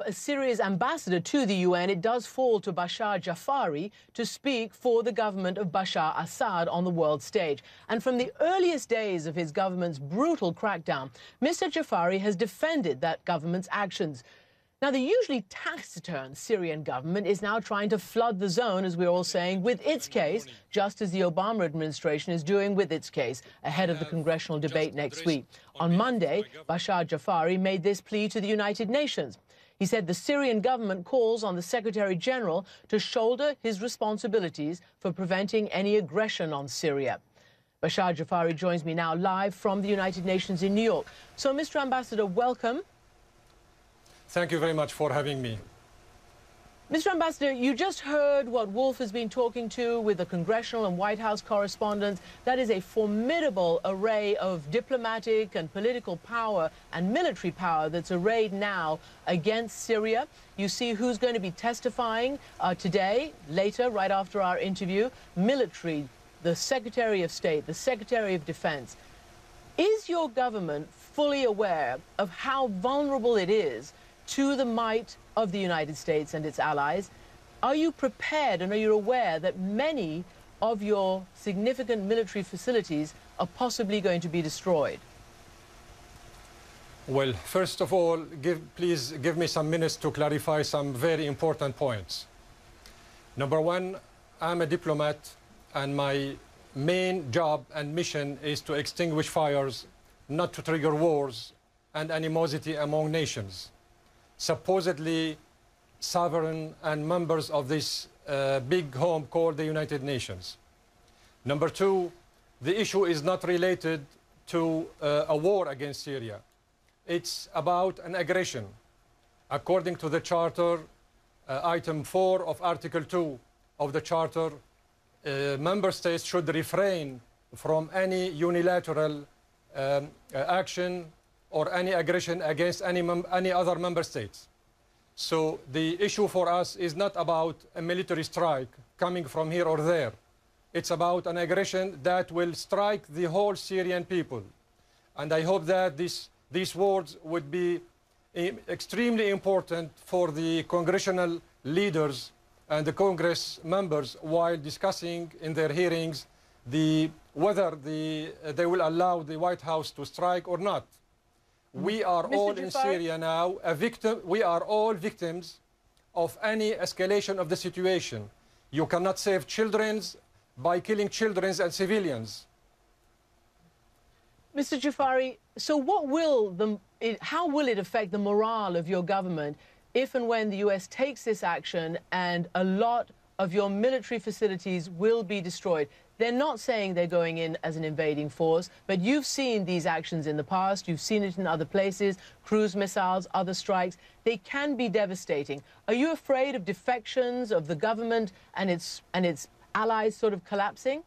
As Syria's ambassador to the UN, it does fall to Bashar Ja'afari to speak for the government of Bashar Assad on the world stage. And from the earliest days of his government's brutal crackdown, Mr. Ja'afari has defended that government's actions. Now, the usually taciturn Syrian government is now trying to flood the zone, as we're all saying, with its case, just as the Obama administration is doing with its case, ahead of the congressional debate next week. On Monday, Bashar Ja'afari made this plea to the United Nations. He said the Syrian government calls on the Secretary General to shoulder his responsibilities for preventing any aggression on Syria. Bashar Ja'afari joins me now live from the United Nations in New York. So, Mr. Ambassador, welcome. Thank you very much for having me. Mr. Ambassador, you just heard what Wolf has been talking to with the congressional and White House correspondents. That is a formidable array of diplomatic and political power and military power that's arrayed now against Syria. You see who's going to be testifying today, later, right after our interview. Military, the Secretary of State, the Secretary of Defense. Is your government fully aware of how vulnerable it is to the might of the United States and its allies? Are you prepared and are you aware that many of your significant military facilities are possibly going to be destroyed? Well, first of all, please give me some minutes to clarify some very important points. Number one, I'm a diplomat and my main job and mission is to extinguish fires, not to trigger wars and animosity among nations, supposedly sovereign and members of this big home called the United Nations. Number two, the issue is not related to a war against Syria. It's about an aggression. According to the Charter, Item 4 of Article 2 of the Charter, member states should refrain from any unilateral action or any aggression against any other member states. So the issue for us is not about a military strike coming from here or there. It's about an aggression that will strike the whole Syrian people. And I hope that these words would be extremely important for the congressional leaders and the Congress members while discussing in their hearings whether they will allow the White House to strike or not. We are all in Syria now we are all victims of any escalation of the situation. You cannot save children by killing children and civilians. Mr. Ja'afari, so how will it affect the morale of your government if and when the US takes this action and a lot of your military facilities will be destroyed? They're not saying they're going in as an invading force, but you've seen these actions in the past. You've seen it in other places, cruise missiles, other strikes. They can be devastating. Are you afraid of defections of the government and its allies sort of collapsing?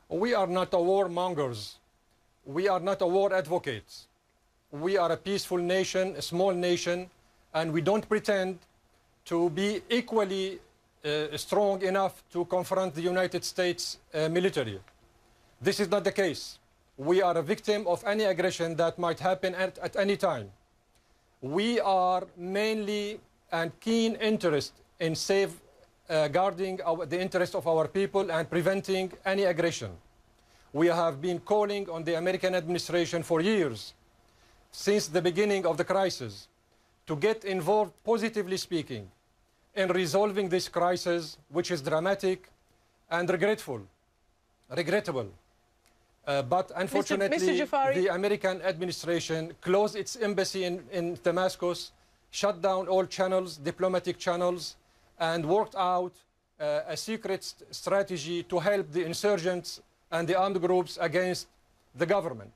We are not warmongers. We are not war advocates. We are a peaceful nation, a small nation, and we don't pretend to be equally strong enough to confront the United States military. This is not the case. We are a victim of any aggression that might happen at any time. We are mainly and keen interest in guarding the interest of our people and preventing any aggression. We have been calling on the American administration for years, since the beginning of the crisis, to get involved, positively speaking, in resolving this crisis, which is dramatic and regrettable. But unfortunately, the American administration closed its embassy in Damascus, shut down all channels, diplomatic channels, and worked out a secret strategy to help the insurgents and the armed groups against the government.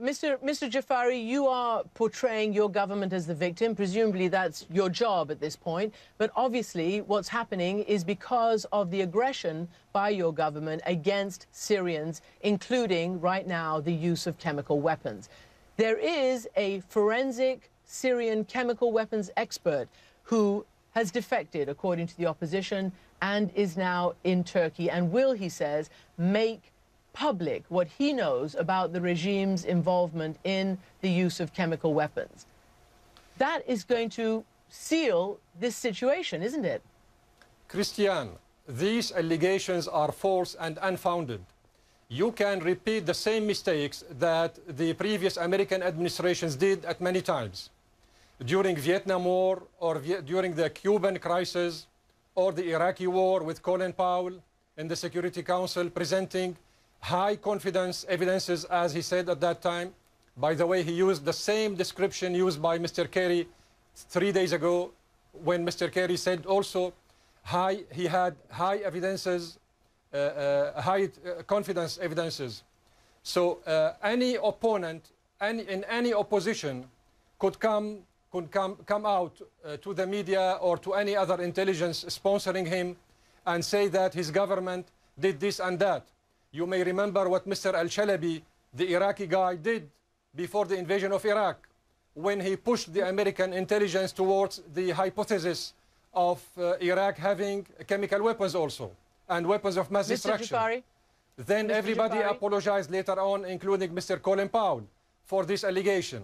Mr. Ja'afari, you are portraying your government as the victim. Presumably that's your job at this point. But obviously what's happening is because of the aggression by your government against Syrians, including right now the use of chemical weapons. There is a forensic Syrian chemical weapons expert who has defected, according to the opposition, and is now in Turkey and will, he says, make public what he knows about the regime's involvement in the use of chemical weapons. That is going to seal this situation, isn't it? Christiane, these allegations are false and unfounded. You can repeat the same mistakes that the previous American administrations did at many times. During Vietnam War, or during the Cuban crisis, or the Iraqi war with Colin Powell in the Security Council, presenting high confidence evidences, as he said at that time. By the way, he used the same description used by Mr. Kerry 3 days ago, when Mr. Kerry said also he had high evidences, high confidence evidences. So any opponent, in any opposition, could come out to the media or to any other intelligence sponsoring him and say that his government did this and that. You may remember what Mr. Al-Shalabi, the Iraqi guy, did before the invasion of Iraq, when he pushed the American intelligence towards the hypothesis of Iraq having chemical weapons also, and weapons of mass destruction. Ja'afari? Then everybody apologized later on, including Mr. Colin Powell, for this allegation.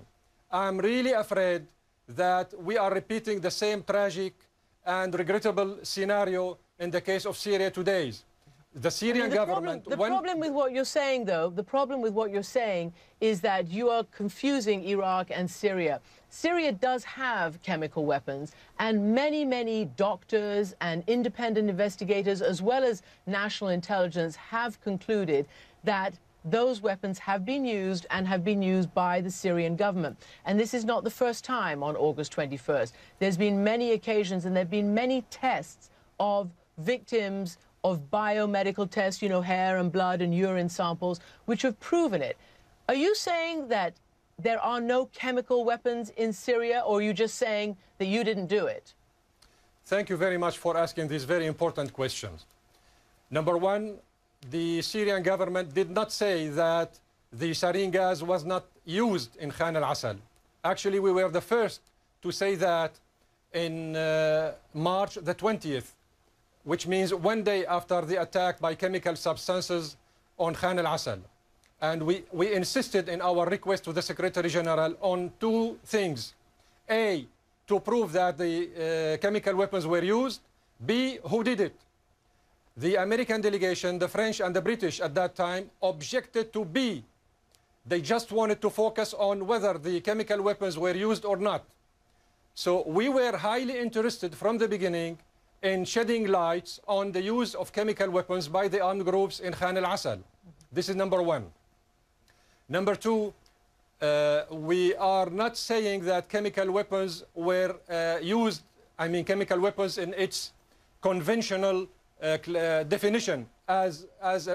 I'm really afraid that we are repeating the same tragic and regrettable scenario in the case of Syria today. The Syrian government... The problem with what you're saying, though, the problem with what you're saying is that you are confusing Iraq and Syria. Syria does have chemical weapons, and many, many doctors and independent investigators, as well as national intelligence, have concluded that those weapons have been used and have been used by the Syrian government. And this is not the first time on August 21st. There's been many occasions, and there have been many tests of victims of biomedical tests, you know, hair and blood and urine samples, which have proven it. Are you saying that there are no chemical weapons in Syria, or are you just saying that you didn't do it? Thank you very much for asking these very important questions. Number one, the Syrian government did not say that the sarin gas was not used in Khan al-Assal. Actually, we were the first to say that in March the 20th, which means 1 day after the attack by chemical substances on Khan al-Assal. And we insisted in our request to the Secretary General on two things. A, to prove that the chemical weapons were used. B, who did it. The American delegation, the French and the British at that time, objected to B. They just wanted to focus on whether the chemical weapons were used or not. So we were highly interested from the beginning in shedding lights on the use of chemical weapons by the armed groups in Khan al-Assal. This is number one. Number two, we are not saying that chemical weapons were used, I mean chemical weapons in its conventional definition as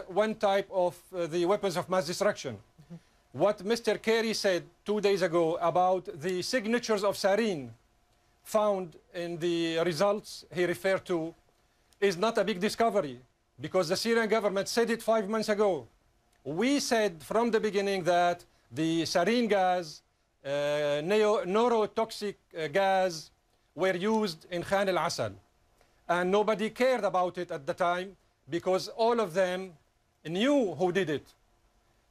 one type of the weapons of mass destruction. What Mr. Kerry said 2 days ago about the signatures of sarin found in the results he referred to is not a big discovery, because the Syrian government said it 5 months ago. We said from the beginning that the sarin gas, neurotoxic gas, were used in Khan al-Assal. And nobody cared about it at the time, because all of them knew who did it.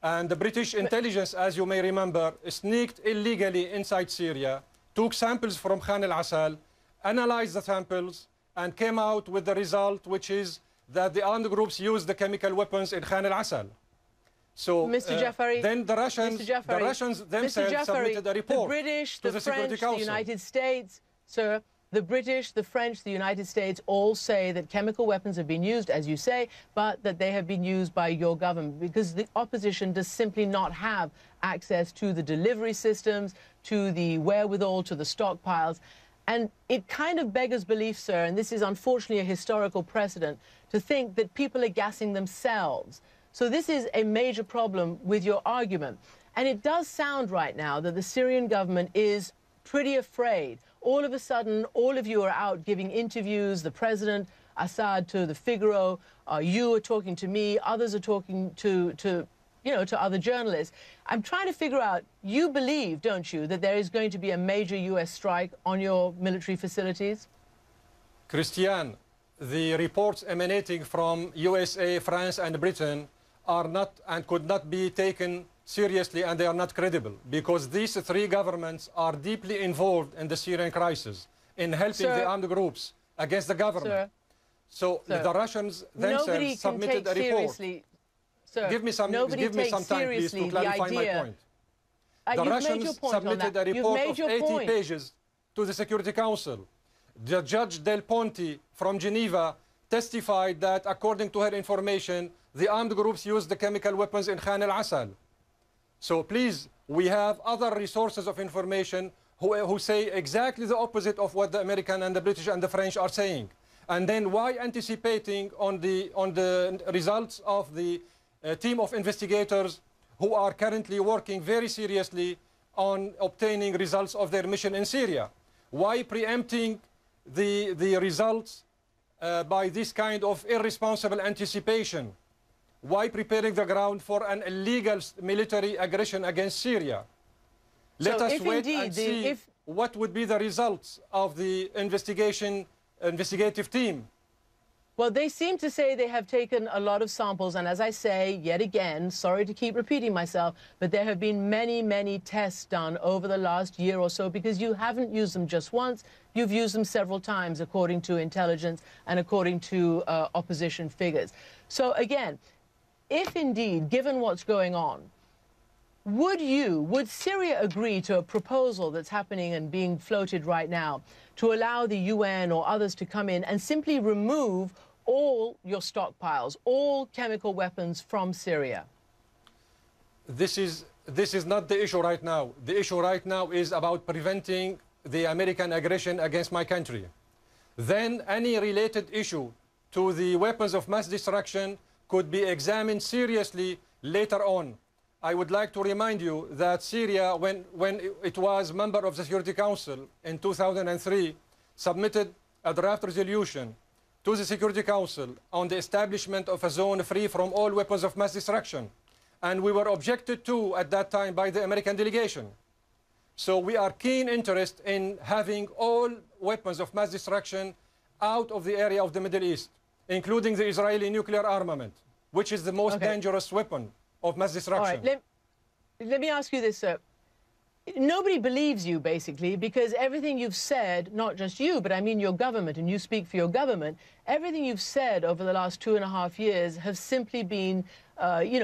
And the British intelligence, as you may remember, sneaked illegally inside Syria, took samples from Khan al-Assal, analyzed the samples, and came out with the result, which is that the armed groups used the chemical weapons in Khan al-Assal. So Mr. Ja'afari, then the Russians themselves submitted a report the British, to the Security French, Council. the United States, sir, the British, the French, the United States all say that chemical weapons have been used, as you say, but that they have been used by your government, because the opposition does simply not have access to the delivery systems, to the wherewithal, to the stockpiles. And it kind of beggars belief, sir, and this is unfortunately a historical precedent, to think that people are gassing themselves. So this is a major problem with your argument. And it does sound right now that the Syrian government is pretty afraid. All of a sudden, all of you are out giving interviews, the president, Assad, to the Figaro, you are talking to me, others are talking to other journalists. I'm trying to figure out, you believe, don't you, that there is going to be a major U.S. strike on your military facilities? Christiane, the reports emanating from USA, France and Britain are not and could not be taken seriously, and they are not credible, because these three governments are deeply involved in the Syrian crisis. in helping the armed groups against the government. So the Russians themselves submitted a report. Sir, give me some time, please, to clarify my point. The Russians submitted a report of 80 pages to the Security Council. The Judge Del Ponte from Geneva testified that, according to her information, the armed groups used the chemical weapons in Khan al-Assal. So please, we have other resources of information who say exactly the opposite of what the American and the British and the French are saying. And then why anticipating on the results of the team of investigators who are currently working very seriously on obtaining results of their mission in Syria? Why preempting the results by this kind of irresponsible anticipation? Why preparing the ground for an illegal military aggression against Syria? Let us wait and see what would be the results of the investigative team. Well, they seem to say they have taken a lot of samples, and as I say, yet again, sorry to keep repeating myself, but there have been many, many tests done over the last year or so, because you haven't used them just once, you've used them several times, according to intelligence and according to opposition figures. So again, if indeed, given what's going on, would Syria agree to a proposal that's happening and being floated right now to allow the UN or others to come in and simply remove all your stockpiles, all chemical weapons from Syria? This is not the issue right now. The issue right now is about preventing the American aggression against my country. Then any related issue to the weapons of mass destruction could be examined seriously later on. I would like to remind you that Syria, when it was member of the Security Council in 2003, submitted a draft resolution to the Security Council on the establishment of a zone free from all weapons of mass destruction. And we were objected to at that time by the American delegation. So we are keen interest in having all weapons of mass destruction out of the area of the Middle East, including the Israeli nuclear armament, which is the most dangerous weapon of mass destruction. All right, let me ask you this, sir. Nobody believes you, basically, because everything you've said, not just you, but I mean your government, and you speak for your government, everything you've said over the last 2.5 years have simply been,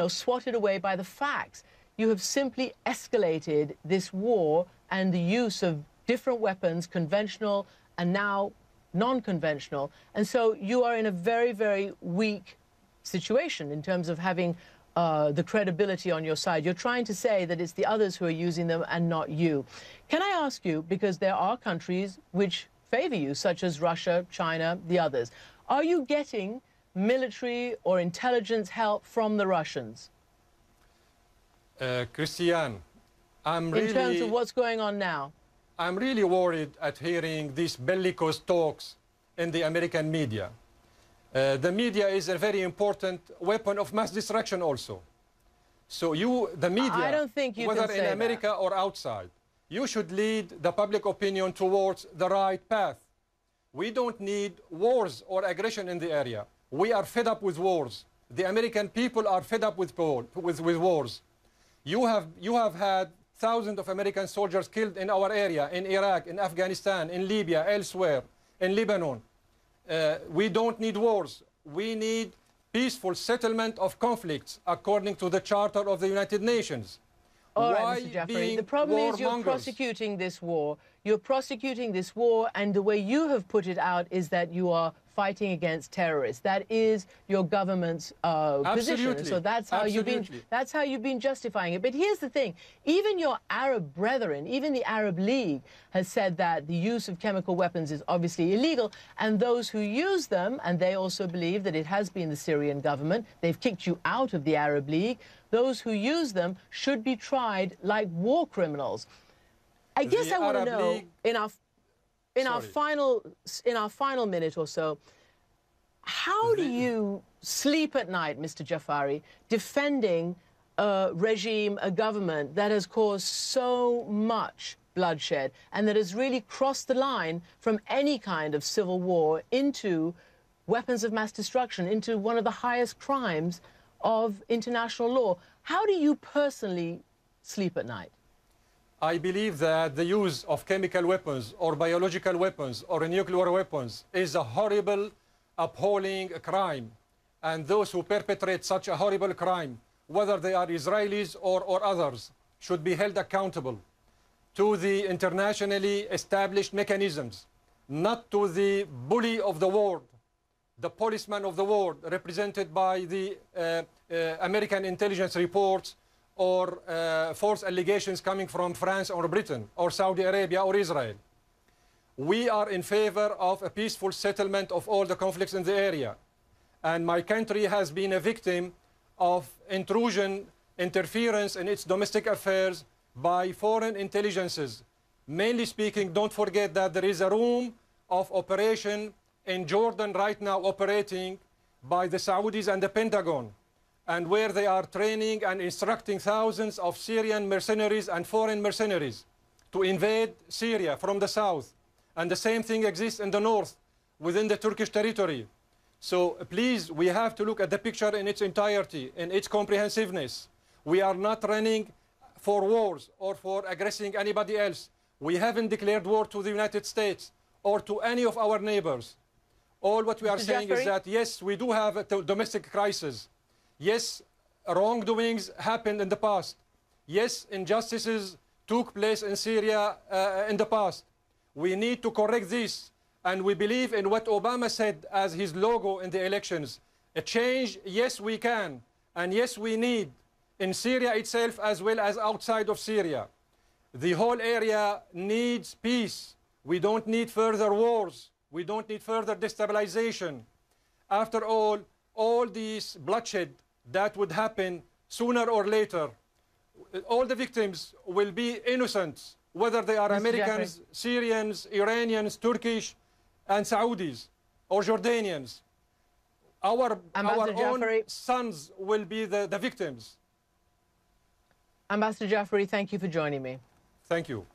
swatted away by the facts. You have simply escalated this war and the use of different weapons, conventional and now non-conventional. And so you are in a very, very weak situation in terms of having the credibility on your side. You're trying to say that it's the others who are using them and not you. Can I ask you, because there are countries which favor you, such as Russia, China, the others, are you getting military or intelligence help from the Russians? Christiane, in terms of what's going on now? I'm really worried at hearing these bellicose talks in the American media. The media is a very important weapon of mass destruction also. So the media, I don't think you whether can say in America that. or outside, you should lead the public opinion towards the right path. We don't need wars or aggression in the area. We are fed up with wars. The American people are fed up with wars. You have had thousands of American soldiers killed in our area, in Iraq, in Afghanistan, in Libya, elsewhere, in Lebanon. We don't need wars. We need peaceful settlement of conflicts according to the Charter of the United Nations. All right, Mr. Ja'afari, the problem is you're prosecuting this war. You're prosecuting this war, and the way you have put it out is that you are fighting against terrorists. That is your government's position. So that's how you've been justifying it. But here's the thing: even your Arab brethren, even the Arab League, has said that the use of chemical weapons is obviously illegal, and those who use them, and they also believe that it has been the Syrian government. They've kicked you out of the Arab League. Those who use them should be tried like war criminals. I guess I want to know, in our final minute or so, how do you sleep at night, Mr. Ja'afari, defending a regime, a government that has caused so much bloodshed and that has really crossed the line from any kind of civil war into weapons of mass destruction, into one of the highest crimes of international law? How do you personally sleep at night? I believe that the use of chemical weapons or biological weapons or nuclear weapons is a horrible, appalling crime. And those who perpetrate such a horrible crime, whether they are Israelis or others, should be held accountable to the internationally established mechanisms, not to the bully of the world, the policeman of the world, represented by the American intelligence reports or false allegations coming from France or Britain or Saudi Arabia or Israel. We are in favor of a peaceful settlement of all the conflicts in the area. And my country has been a victim of intrusion, interference in its domestic affairs by foreign intelligences. Mainly speaking, don't forget that there is a room of operation in Jordan right now operating by the Saudis and the Pentagon, and where they are training and instructing thousands of Syrian mercenaries and foreign mercenaries to invade Syria from the south. And the same thing exists in the north, within the Turkish territory. So please, we have to look at the picture in its entirety, in its comprehensiveness. We are not running for wars or for aggressing anybody else. We haven't declared war to the United States or to any of our neighbors. All what we are saying is that, yes, we do have a domestic crisis. Yes, wrongdoings happened in the past. Yes, injustices took place in Syria in the past. We need to correct this. And we believe in what Obama said as his logo in the elections. A change, yes, we can. And yes, we need in Syria itself as well as outside of Syria. The whole area needs peace. We don't need further wars. We don't need further destabilization. After all this bloodshed that would happen sooner or later, all the victims will be innocent, whether they are Mr. Americans, Ja'afari. Syrians, Iranians, Turkish, and Saudis, or Jordanians. Our own sons will be the victims. Ambassador Ja'afari, thank you for joining me. Thank you.